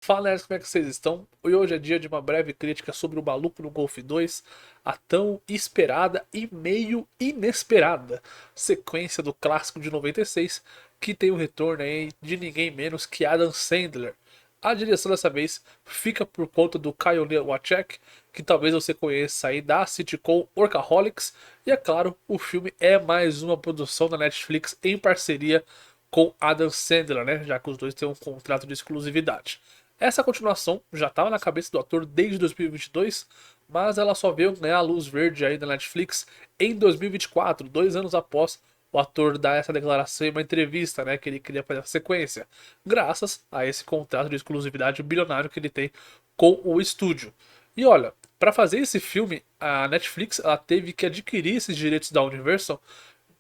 Fala, nerds, como é que vocês estão? E hoje é dia de uma breve crítica sobre o Maluco no Golf 2, a tão esperada e meio inesperada sequência do clássico de 96, que tem o retorno aí de ninguém menos que Adam Sandler. A direção dessa vez fica por conta do Kyle Wachek, que talvez você conheça aí da sitcom Workaholics, e é claro, o filme é mais uma produção da Netflix em parceria com Adam Sandler, né? Já que os dois têm um contrato de exclusividade. Essa continuação já estava na cabeça do ator desde 2022, mas ela só veio ganhar a luz verde aí da Netflix em 2024, 2 anos após o ator dar essa declaração em uma entrevista, né, que ele queria fazer a sequência, graças a esse contrato de exclusividade bilionário que ele tem com o estúdio. E olha, para fazer esse filme, a Netflix ela teve que adquirir esses direitos da Universal,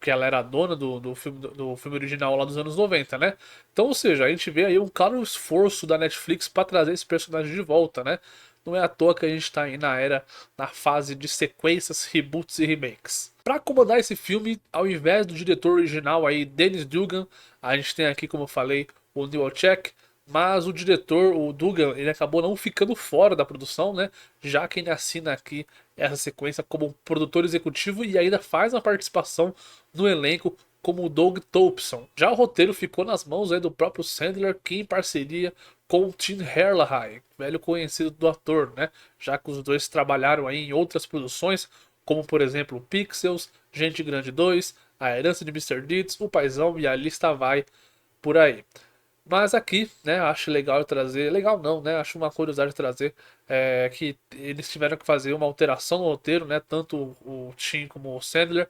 que ela era a dona do filme original lá dos anos 90, né? Então, ou seja, a gente vê aí um claro esforço da Netflix para trazer esse personagem de volta, né? Não é à toa que a gente está aí na fase de sequências, reboots e remakes. Para comandar esse filme, ao invés do diretor original aí, Dennis Dugan, a gente tem aqui, como eu falei, o Neil Check, mas o diretor, o Dugan, ele acabou não ficando fora da produção, né? Já que ele assina aqui essa sequência como produtor executivo e ainda faz uma participação no elenco como o Doug Thompson. Já o roteiro ficou nas mãos aí do próprio Sandler, que em parceria com o Tim Herlihy, velho conhecido do ator, né? Já que os dois trabalharam aí em outras produções, como por exemplo Pixels, Gente Grande 2, A Herança de Mister Deeds, O Paizão e a lista vai por aí. Mas aqui, né, acho legal trazer, legal não, né, acho uma curiosidade trazer que eles tiveram que fazer uma alteração no roteiro, né, tanto o Tim como o Sandler,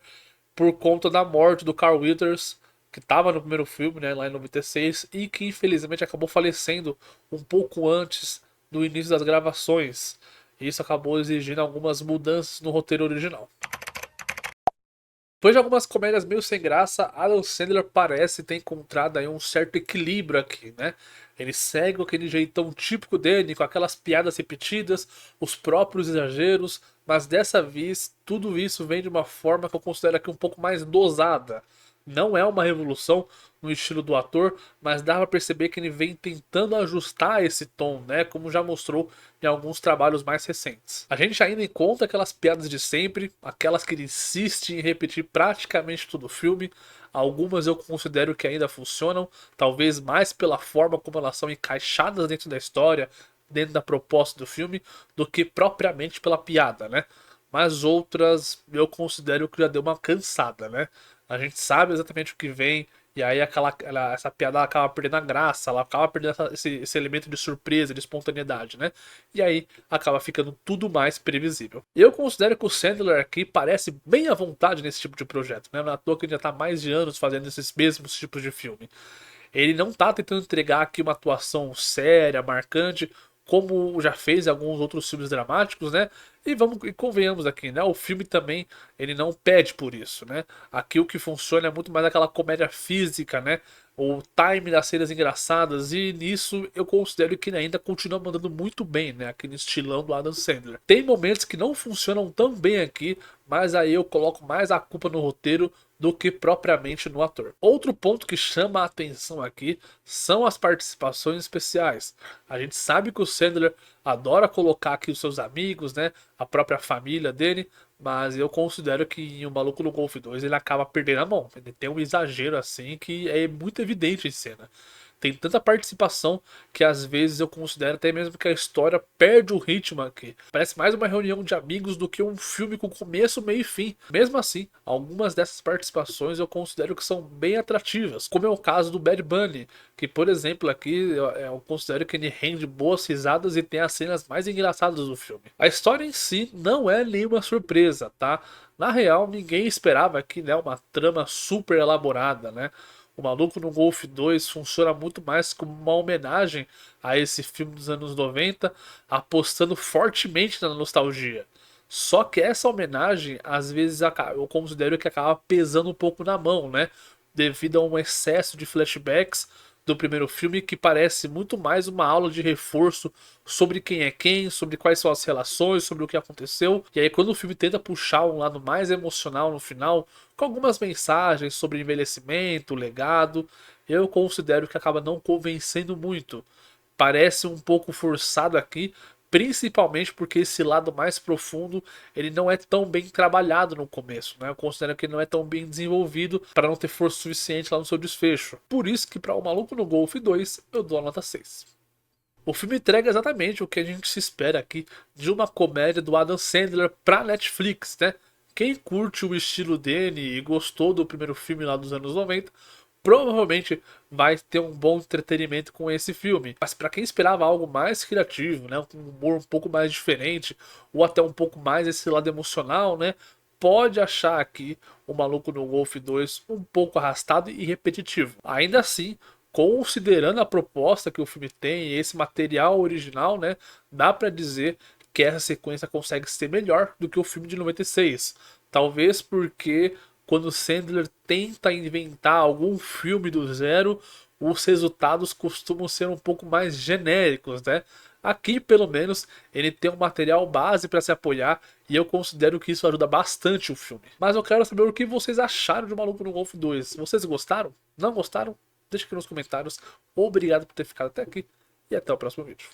por conta da morte do Carl Weathers, que estava no primeiro filme, né, lá em 96, e que infelizmente acabou falecendo um pouco antes do início das gravações. E isso acabou exigindo algumas mudanças no roteiro original. Depois de algumas comédias meio sem graça, Adam Sandler parece ter encontrado aí um certo equilíbrio aqui, né? Ele segue aquele jeitão típico dele, com aquelas piadas repetidas, os próprios exageros, mas dessa vez tudo isso vem de uma forma que eu considero aqui um pouco mais dosada. Não é uma revolução no estilo do ator, mas dá pra perceber que ele vem tentando ajustar esse tom, né? Como já mostrou em alguns trabalhos mais recentes. A gente ainda encontra aquelas piadas de sempre, aquelas que ele insiste em repetir praticamente todo o filme. Algumas eu considero que ainda funcionam, talvez mais pela forma como elas são encaixadas dentro da história, dentro da proposta do filme, do que propriamente pela piada, né? Mas outras eu considero que já deu uma cansada, né? A gente sabe exatamente o que vem, e aí essa piada ela acaba perdendo a graça, ela acaba perdendo esse elemento de surpresa, de espontaneidade, né? E aí acaba ficando tudo mais previsível. Eu considero que o Sandler aqui parece bem à vontade nesse tipo de projeto, né? Não é à toa que ele já está há mais de anos fazendo esses mesmos tipos de filme. Ele não tá tentando entregar aqui uma atuação séria, marcante, como já fez em alguns outros filmes dramáticos, né? E convenhamos aqui, né? O filme também ele não pede por isso, né? Aqui o que funciona é muito mais aquela comédia física, né? O time das cenas engraçadas, e nisso eu considero que ele ainda continua mandando muito bem, né? Aquele estilão do Adam Sandler. Tem momentos que não funcionam tão bem aqui, mas aí eu coloco mais a culpa no roteiro do que propriamente no ator. Outro ponto que chama a atenção aqui são as participações especiais. A gente sabe que o Sandler adora colocar aqui os seus amigos, né, a própria família dele, mas eu considero que em O Maluco no Golf 2 ele acaba perdendo a mão. Ele tem um exagero assim que é muito evidente em cena. Tem tanta participação que às vezes eu considero até mesmo que a história perde o ritmo aqui. Parece mais uma reunião de amigos do que um filme com começo, meio e fim. Mesmo assim, algumas dessas participações eu considero que são bem atrativas, como é o caso do Bad Bunny, que por exemplo aqui eu considero que ele rende boas risadas e tem as cenas mais engraçadas do filme. A história em si não é nenhuma surpresa, tá? Na real, ninguém esperava aqui, né, uma trama super elaborada, né? O Maluco no Golf 2 funciona muito mais como uma homenagem a esse filme dos anos 90, apostando fortemente na nostalgia. Só que essa homenagem, às vezes, eu considero que acaba pesando um pouco na mão, né? Devido a um excesso de flashbacks do primeiro filme que parece muito mais uma aula de reforço sobre quem é quem, sobre quais são as relações, sobre o que aconteceu. E aí quando o filme tenta puxar um lado mais emocional no final, com algumas mensagens sobre envelhecimento, legado, eu considero que acaba não convencendo muito. parece um pouco forçado aqui, principalmente porque esse lado mais profundo ele não é tão bem trabalhado no começo, né? Eu considero que ele não é tão bem desenvolvido para não ter força suficiente lá no seu desfecho. Por isso que para O Maluco no Golfe 2 eu dou a nota 6. O filme entrega exatamente o que a gente se espera aqui de uma comédia do Adam Sandler pra Netflix, né? Quem curte o estilo dele e gostou do primeiro filme lá dos anos 90, provavelmente vai ter um bom entretenimento com esse filme. Mas para quem esperava algo mais criativo, né, um humor um pouco mais diferente, ou até um pouco mais esse lado emocional, né, pode achar aqui o Maluco no Golf 2 um pouco arrastado e repetitivo. Ainda assim, considerando a proposta que o filme tem e esse material original, né, dá para dizer que essa sequência consegue ser melhor do que o filme de 96. Talvez porque quando Sandler tenta inventar algum filme do zero, os resultados costumam ser um pouco mais genéricos, né? Aqui, pelo menos, ele tem um material base para se apoiar e eu considero que isso ajuda bastante o filme. Mas eu quero saber o que vocês acharam de Maluco no Golf 2. Vocês gostaram? Não gostaram? Deixa aqui nos comentários. Obrigado por ter ficado até aqui e até o próximo vídeo.